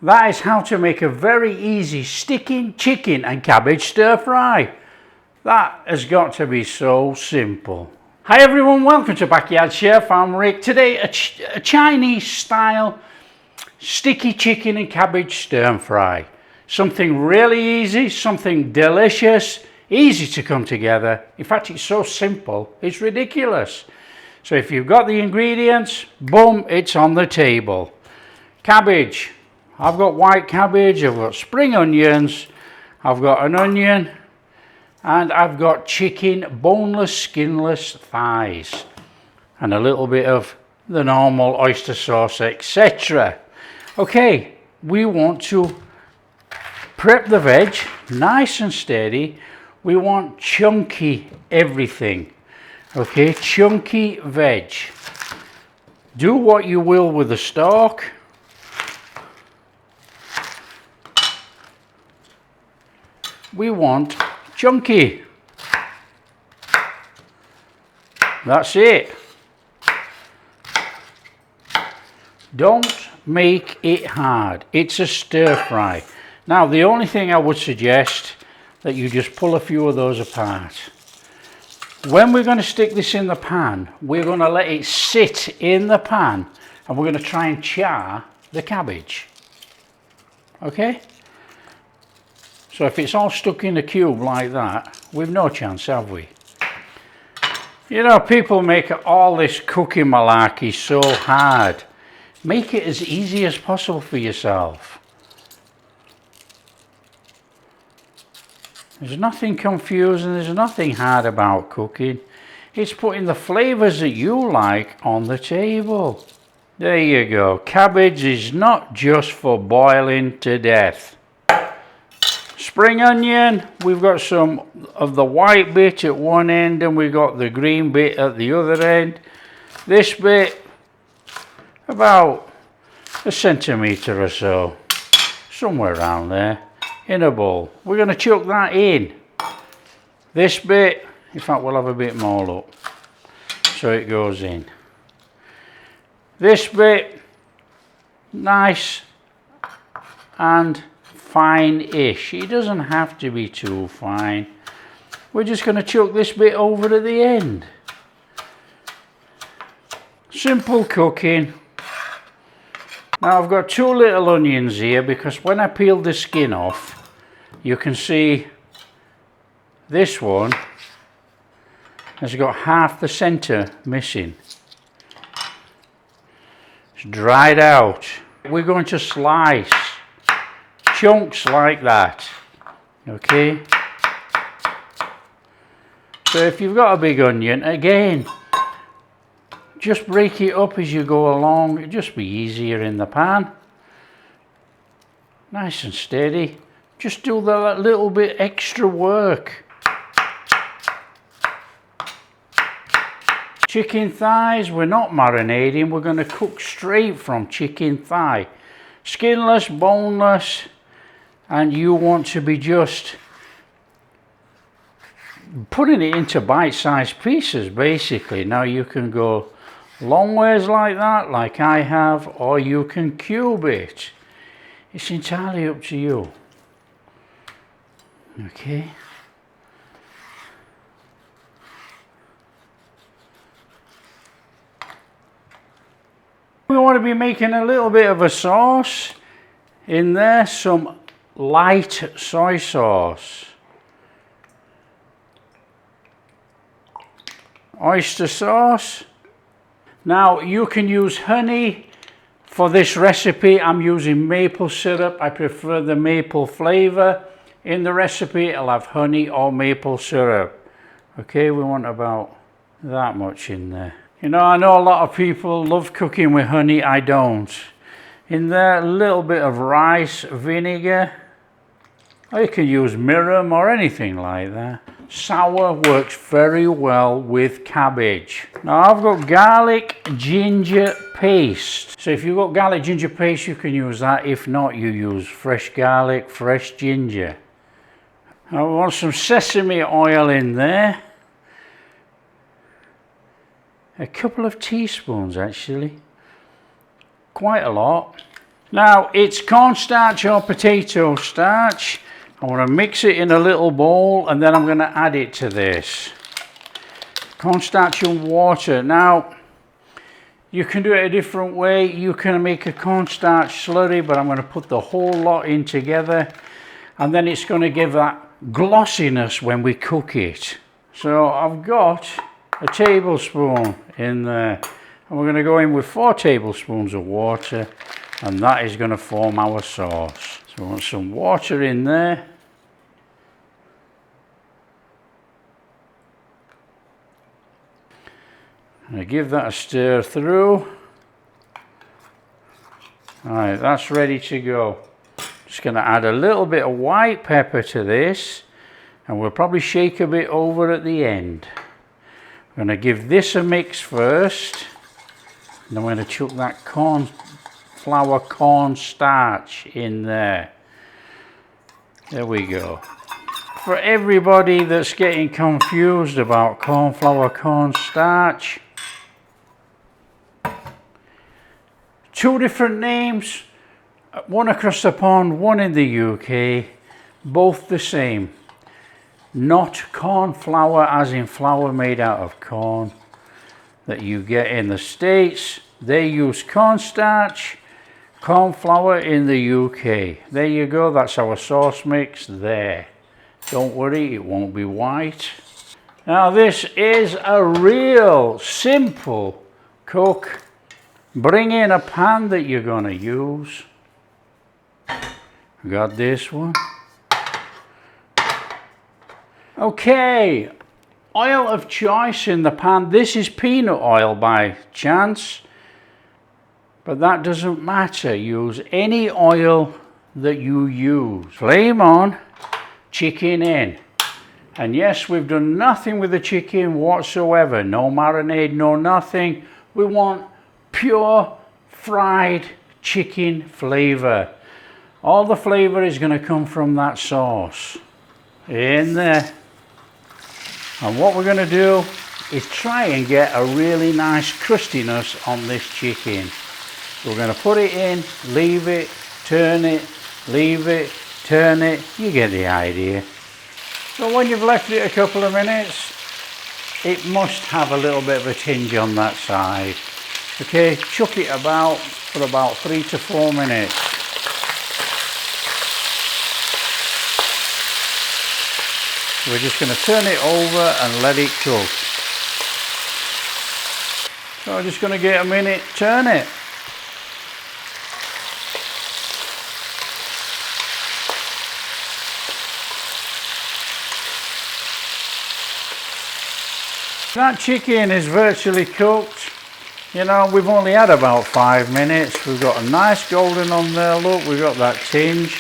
That is how to make a very easy sticky chicken and cabbage stir fry. That has got to be so simple. Hi everyone, welcome to Backyard Chef. I'm Rick. Today a Chinese style sticky chicken and cabbage stir fry. Something really easy, something delicious, easy to come together. In fact, it's so simple, it's ridiculous. So if you've got the ingredients, boom, it's on the table. Cabbage. I've got white cabbage, I've got spring onions, I've got an onion, and I've got chicken boneless, skinless thighs, and a little bit of the normal oyster sauce, etc. Okay, we want to prep the veg nice and steady. We want chunky everything. Okay, chunky veg. Do what you will with the stock. We want chunky. That's it. Don't make it hard. It's a stir fry. Now the only thing I would suggest that you just pull a few of those apart. When we're going to stick this in the pan, we're going to let it sit in the pan and we're going to try and char the cabbage. Okay? So if it's all stuck in a cube like that, we've no chance, have we? You know, people make all this cooking malarkey so hard. Make it as easy as possible for yourself. There's nothing confusing, there's nothing hard about cooking. It's putting the flavours that you like on the table. There you go. Cabbage is not just for boiling to death. Spring onion, we've got some of the white bit at one end and we've got the green bit at the other end. This bit, about a centimetre or so, somewhere around there, in a bowl. We're going to chuck that in. This bit, in fact we'll have a bit more, look, so it goes in. This bit, nice and fine-ish. It doesn't have to be too fine. We're just going to chuck this bit over at the end. Simple cooking. Now I've got two little onions here because when I peeled the skin off, you can see this one has got half the centre missing. It's dried out. We're going to slice chunks like that. Okay? So if you've got a big onion, again, just break it up as you go along. It'll just be easier in the pan. Nice and steady. Just do that little bit extra work. Chicken thighs, we're not marinating. We're going to cook straight from chicken thigh. Skinless, boneless, and you want to be just putting it into bite-sized pieces, basically. Now you can go long ways like that, like I have, or you can cube it. It's entirely up to you. Okay. We want to be making a little bit of a sauce in there, some light soy sauce. Oyster sauce. Now you can use honey for this recipe. I'm using maple syrup. I prefer the maple flavour. In the recipe it'll have honey or maple syrup. Okay, we want about that much in there. You know, I know a lot of people love cooking with honey. I don't. In there, a little bit of rice vinegar. Or you can use mirum or anything like that. Sour works very well with cabbage. Now I've got garlic ginger paste. So if you've got garlic ginger paste, you can use that. If not, you use fresh garlic, fresh ginger. I want some sesame oil in there. A couple of teaspoons actually. Quite a lot. Now it's cornstarch or potato starch. I want to mix it in a little bowl and then I'm going to add it to this. Cornstarch and water. Now you can do it a different way. You can make a cornstarch slurry, but I'm going to put the whole lot in together and then it's going to give that glossiness when we cook it. So I've got a tablespoon in there and we're going to go in with 4 tablespoons of water and that is going to form our sauce. So we want some water in there. And I give that a stir through. Alright, that's ready to go. Just going to add a little bit of white pepper to this and we'll probably shake a bit over at the end. I'm going to give this a mix first and I'm going to chuck that cornflour cornstarch in there. There we go. For everybody that's getting confused about cornflour cornstarch, 2 different names, one across the pond, one in the UK, both the same. Not corn flour as in flour made out of corn that you get in the States. They use cornstarch, corn flour in the UK. There you go, that's our sauce mix there. Don't worry, it won't be white. Now this is a real simple cook. Bring in a pan that you're going to use. Got this one. Okay, oil of choice in the pan. This is peanut oil by chance, but that doesn't matter. Use any oil that you use. Flame on, chicken in. And yes, we've done nothing with the chicken whatsoever. No marinade, no nothing. We want pure fried chicken flavor. All the flavor is going to come from that sauce. In there. And what we're going to do is try and get a really nice crustiness on this chicken. We're going to put it in, leave it, turn it, leave it, turn it. You get the idea. So when you've left it a couple of minutes, it must have a little bit of a tinge on that side. Okay, chuck it about for about 3 to 4 minutes. We're just going to turn it over and let it cook. So I'm just going to get a minute, turn it. That chicken is virtually cooked. You know, we've only had about 5 minutes. We've got a nice golden on there, look, we've got that tinge.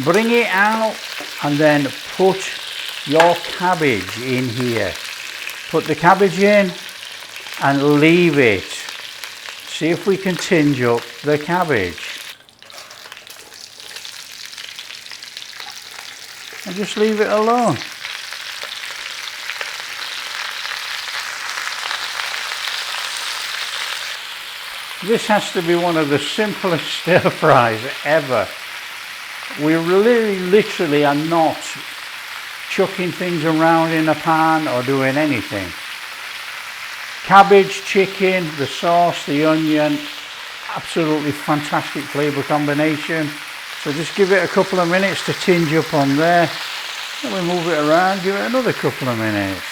Bring it out and then put your cabbage in here. Put the cabbage in and leave it. See if we can tinge up the cabbage. And just leave it alone. This has to be one of the simplest stir fries ever. We really literally are not chucking things around in a pan or doing anything. Cabbage, chicken, the sauce, the onion, absolutely fantastic flavour combination. So just give it a couple of minutes to tinge up on there. Then we move it around, give it another couple of minutes.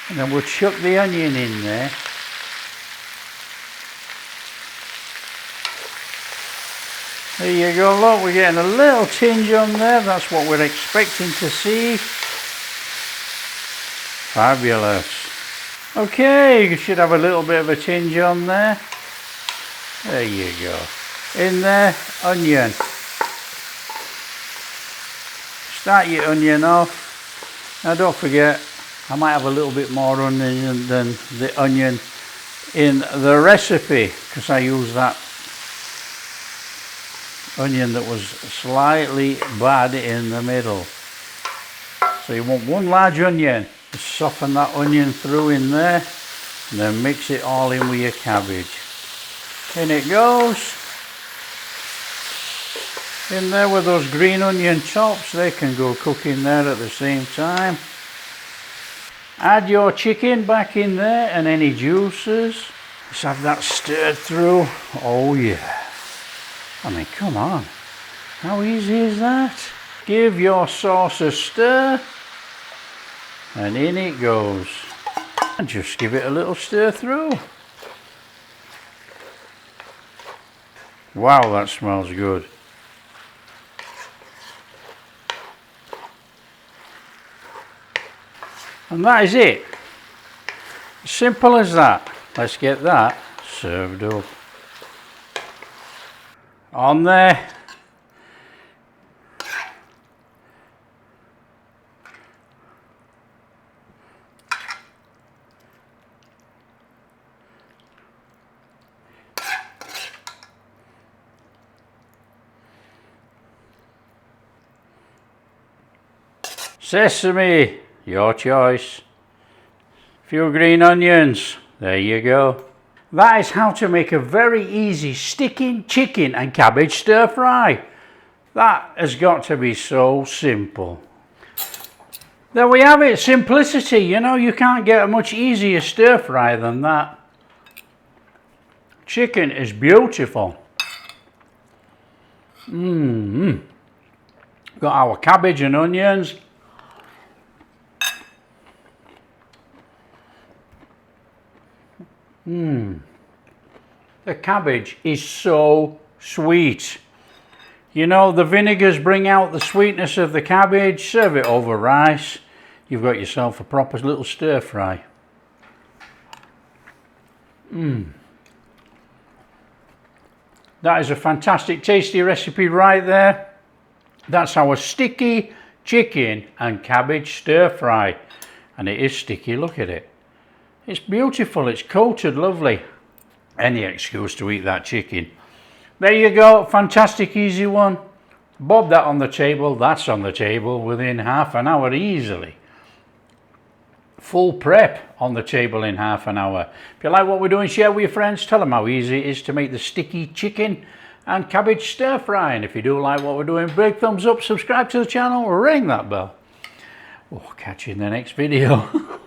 And then we'll chuck the onion in there. There you go, look, we're getting a little tinge on there. That's what we're expecting to see. Fabulous. Okay, you should have a little bit of a tinge on there. There you go. In there, onion. Start your onion off. Now don't forget, I might have a little bit more onion than the onion in the recipe because I use that onion that was slightly bad in the middle. So you want one large onion. Just soften that onion through in there and then mix it all in with your cabbage. In it goes. In there with those green onion tops, they can go cooking there at the same time. Add your chicken back in there and any juices. Just have that stirred through. Oh yeah. I mean, come on. How easy is that? Give your sauce a stir. And in it goes. And just give it a little stir through. Wow, that smells good. And that is it. Simple as that. Let's get that served up. On there. Sesame, your choice. Few green onions, there you go. That is how to make a very easy sticking chicken and cabbage stir fry. That has got to be so simple. There we have it, simplicity. You know, you can't get a much easier stir fry than that. Chicken is beautiful. Got our cabbage and onions. The cabbage is so sweet. You know, the vinegars bring out the sweetness of the cabbage. Serve it over rice. You've got yourself a proper little stir fry. That is a fantastic, tasty recipe right there. That's our sticky chicken and cabbage stir fry. And it is sticky, look at it. It's beautiful, it's coated lovely. Any excuse to eat that chicken. There you go, fantastic easy one. Bob that on the table, that's on the table within half an hour easily. Full prep on the table in half an hour. If you like what we're doing, share with your friends. Tell them how easy it is to make the sticky chicken and cabbage stir fry. And if you do like what we're doing, big thumbs up, subscribe to the channel, ring that bell. Oh, catch you in the next video.